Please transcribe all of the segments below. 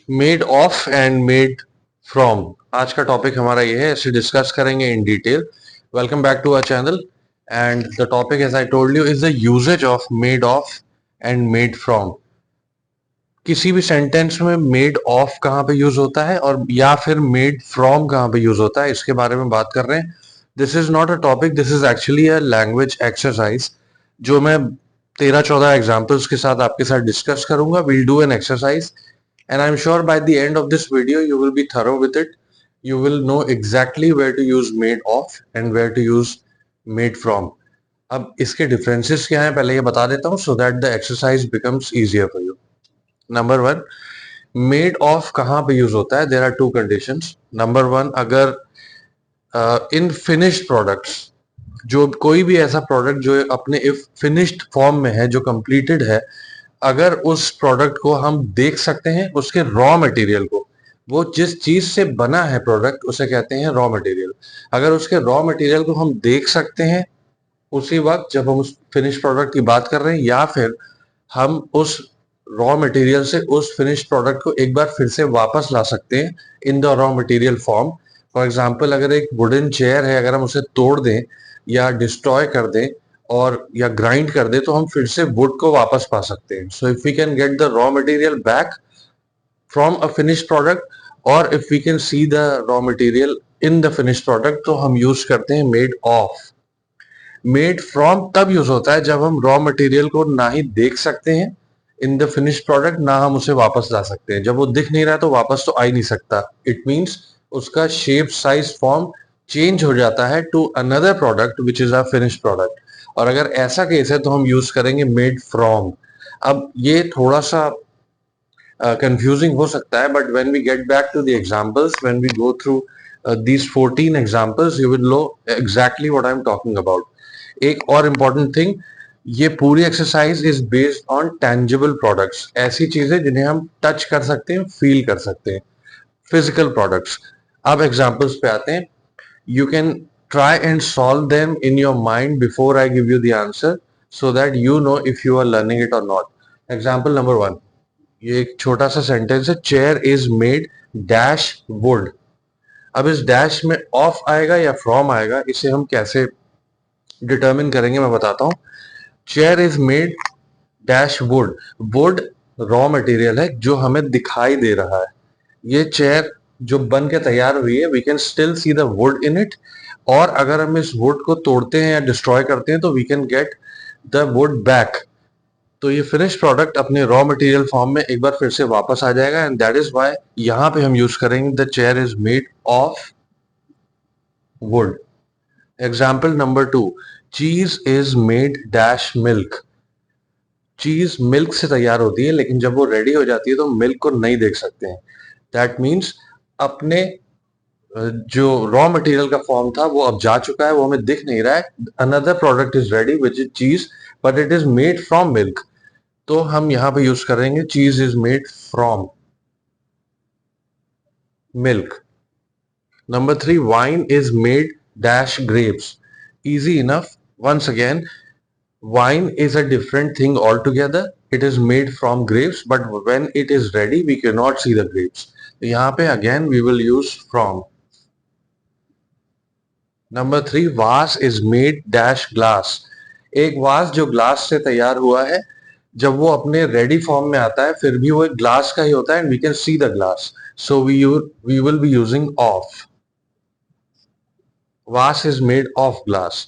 Made of and made from आज का topic हमारा ये है, इसे डिस्कस करेंगे in detail. Welcome back to our channel and the topic as I told you is the usages of made of and made from. किसी भी sentence में मेड ऑफ कहाँ पे यूज होता है और या फिर मेड फ्रॉम कहाँ पे यूज होता है, इसके बारे में बात कर रहे हैं। This is not a topic, this is actually a language exercise जो मैं 13-14 एग्जाम्पल्स के साथ आपके साथ डिस्कस करूंगा। Will do an exercise and I'm sure by the end of this video you will be thorough with it. You will know exactly where to use made of and where to use made from. अब इसके differences क्या हैं पहले ये बता देता हूँ so that the exercise becomes easier for you. Number one, made of कहाँ पे use होता है? There are two conditions. Number one, अगर in finished products, जो कोई भी ऐसा प्रोडक्ट जो अपने इफ फिनिश्ड फॉर्म में है, जो कंप्लीटेड है, अगर उस प्रोडक्ट को हम देख सकते हैं, उसके रॉ मटेरियल को, वो जिस चीज से बना है प्रोडक्ट उसे कहते हैं रॉ मटेरियल। अगर उसके रॉ मटेरियल को हम देख सकते हैं उसी वक्त जब हम उस फिनिश प्रोडक्ट की बात कर रहे हैं, या फिर हम उस रॉ मटेरियल से उस फिनिश प्रोडक्ट को एक बार फिर से वापस ला सकते हैं in the raw material form. For example, अगर एक वुडन चेयर है, अगर हम उसे तोड़ दें या डिस्ट्रॉय कर दें और या ग्राइंड कर दे तो हम फिर से वुड को वापस पा सकते हैं। So if we can get the raw material back from a finished product और if we can see the raw material in the finished product, तो हम यूज करते हैं मेड ऑफ। मेड फ्रॉम तब यूज होता है जब हम रॉ मटेरियल को ना ही देख सकते हैं इन द फिनिश्ड प्रोडक्ट, ना हम उसे वापस ला सकते हैं। जब वो दिख नहीं रहा तो वापस तो आ ही नहीं सकता। इट मीन्स उसका शेप, साइज, फॉर्म चेंज हो जाता है to another product which is a finished product. और अगर ऐसा केस है तो हम यूज करेंगे मेड फ्रॉम। अब ये थोड़ा सा कंफ्यूजिंग हो सकता है, but when we get back to the examples, when we go through these 14 examples, you will know exactly what I'm talking about. एक और important thing, ये पूरी exercise is based on tangible products, ऐसी चीजें जिन्हें हम टच कर सकते हैं, फील कर सकते हैं, फिजिकल प्रोडक्ट्स। अब एग्जांपल्स पे आते हैं। You can try and solve them in your mind before I give you the answer so that you know if you are learning it or not. Example number 1, ये एक छोटा सा sentence है, chair is made dash would. अब इस dash में of आएगा या फ्रॉम आएगा, इसे हम कैसे डिटरमिन करेंगे मैं बताता हूं। Chair is made dash would. Would raw material है जो हमें दिखाई दे रहा है। ये चेयर जो बन के तैयार हुई है, we can still see the wood in it. और अगर हम इस वुड को तोड़ते हैं या डिस्ट्रॉय करते हैं तो we can get the wood back. तो ये फिनिश प्रोडक्ट अपने रॉ मटेरियल फॉर्म में एक बार फिर से वापस आ जाएगा, एंड दैट इज व्हाई यहां पे हम यूज करेंगे the chair is made of would. Example number 2, चीज इज मेड डैश मिल्क। चीज मिल्क से तैयार होती है, लेकिन जब वो रेडी हो जाती है तो मिल्क को नहीं देख सकते हैं। दैट मीन्स अपने जो रॉ मटेरियल का फॉर्म था वो अब जा चुका है, वो हमें दिख नहीं रहा है। Another product is ready which is cheese, but it is made from milk. तो हम यहां पे यूज करेंगे cheese is made from milk. Number 3, wine is made dash grapes. Easy enough. Once again, wine is a different thing altogether. It is made from grapes, but when it is ready we cannot see the grapes. यहाँ पे again we will use from. Number 3, vase is made dash glass. एक वास जो glass से तैयार हुआ है, जब वो अपने रेडी फॉर्म में आता है फिर भी वो एक ग्लास का ही होता है, and we can see the glass. So we will be using of. Vase is made of glass.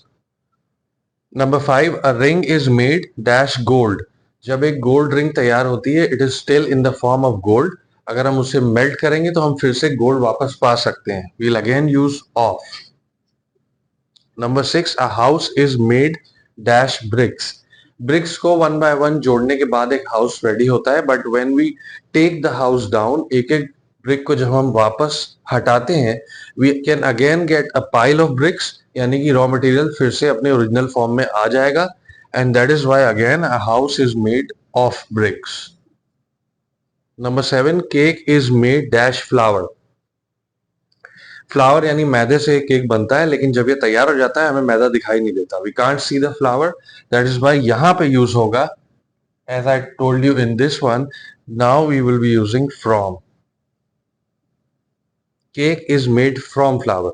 Number 5, a ring is made dash gold. जब एक गोल्ड रिंग तैयार होती है, it is still in the form of gold. अगर हम उसे melt करेंगे तो हम फिर से गोल्ड वापस पा सकते हैं। We'll again use of. Number 6, a house is made dash bricks. Bricks को वन बाय वन जोड़ने के बाद एक हाउस रेडी होता है, but when we take the house down, एक एक ब्रिक को जब हम वापस हटाते हैं, we can again get a pile of bricks, यानी कि रॉ मटेरियल फिर से अपने ओरिजिनल फॉर्म में आ जाएगा, and that is why again a house is made of BRICS. Number 7, cake is made dash flower. Flower यानी मैदे से केक बनता है, लेकिन जब ये तैयार हो जाता है हमें मैदा दिखाई नहीं देता। We can't see the flour, that is why यहां पे यूज होगा, as I told you in this one, now we will be using from. Cake is made from flour.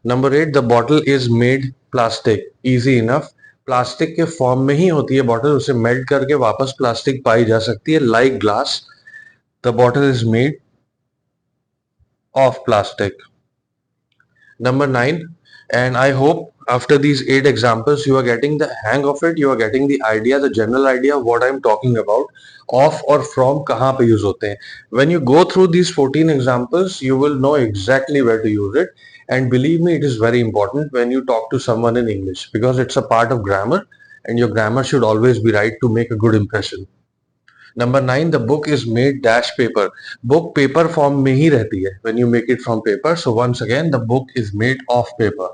Number 8, the bottle is made plastic. Easy enough. Plastic के form में ही होती है bottle, उसे melt करके वापस plastic पाई जा सकती है, like glass. The bottle is made of plastic. Number 9, and I hope after these 8 examples you are getting the hang of it, you are getting the idea, the general idea of what I'm talking about. Of or from कहाँ पे use होते हैं. When you go through these 14 examples, you will know exactly where to use it. And believe me, it is very important when you talk to someone in English, because it's a part of grammar and your grammar should always be right to make a good impression. Number 9, the book is made dash paper. Book paper form में ही रहती है when you make it from paper. So once again, the book is made of paper.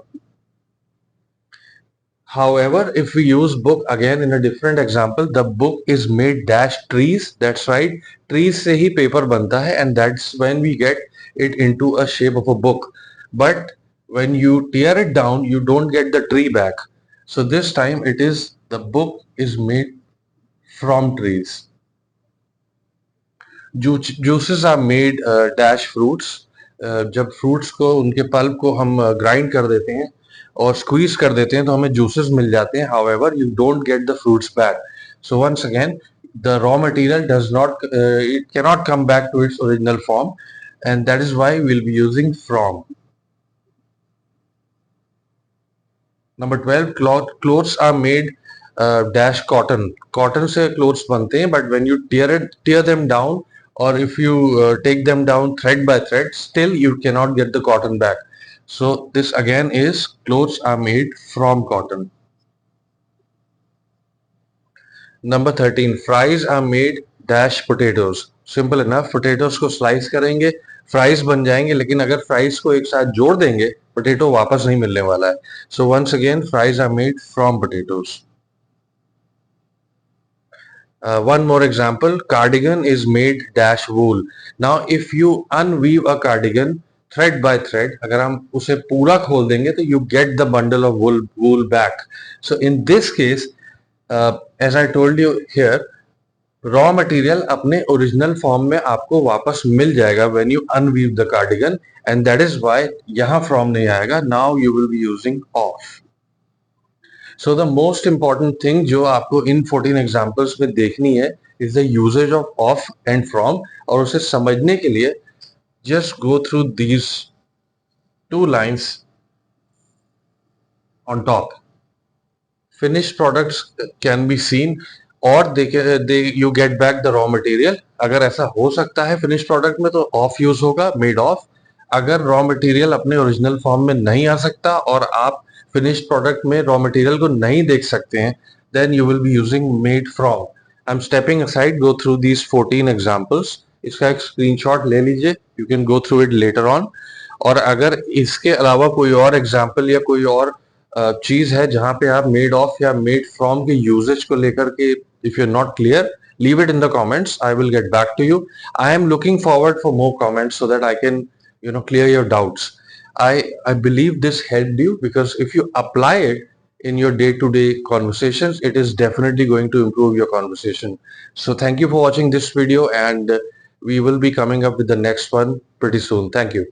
However, if we use book again in a different example, the book is made dash trees. That's right, trees से ही paper बनता है, and that's when we get it into a shape of a book. But when you tear it down, you don't get the tree back. So this time it is the book is made from trees. Juices are made dash fruits. जब fruits को, उनके pulp को हम grind कर देते हैं और squeeze कर देते हैं तो हमें जूसेस मिल जाते हैं. However, you don't get the fruits back. So once again, the raw material does not it cannot come back to its original form, and that is why we'll be using from. Number 12, clothes are made dash cotton. Cotton से clothes बनते हैं, but when you tear them down, or if you take them down thread by thread, still you cannot get the cotton back. So this again is clothes are made from cotton. Number 13, fries are made dash potatoes. Simple enough, potatoes को slice करेंगे, fries बन जाएंगे, लेकिन अगर fries को एक साथ जोड़ देंगे, potato वापस नहीं मिलने वाला है. So once again, fries are made from potatoes. One more example, cardigan is made dash wool. Now if you unweave a cardigan thread by thread, अगर हम उसे पूरा खोल देंगे तो you get the bundle of wool back. So in this case, as I told you here, raw material अपने original form में आपको वापस मिल जाएगा when you unweave the cardigan, and that is why यहां फ्रॉम नहीं आएगा. Now you will be using of. So the most important thing जो आपको इन 14 एग्जांपल्स में देखनी है is the usages of and from, और उसे समझने के लिए just go through these 2 lines on top. Finished products can be seen, और you get back the raw material. अगर ऐसा हो सकता है फिनिश प्रोडक्ट में तो ऑफ यूज होगा, मेड ऑफ. अगर रॉ मटेरियल अपने ओरिजिनल फॉर्म में नहीं आ सकता और आप फिनिश प्रोडक्ट में रॉ मटेरियल को नहीं देख सकते हैं, then you will be using made from. I am stepping aside, go through these 14 examples. इसका एक स्क्रीनशॉट ले लीजिए, you can go through it later on. और अगर इसके अलावा कोई और एग्जाम्पल या कोई और चीज है जहां पे आप मेड ऑफ या मेड फ्रॉम के यूजेज को लेकर के if you are not clear, leave it in the comments. I will get back to you. I am looking forward for more comments so that I can clear your doubts. I believe this helped you, because if you apply it in your day-to-day conversations, it is definitely going to improve your conversation. So thank you for watching this video, and we will be coming up with the next one pretty soon. Thank you.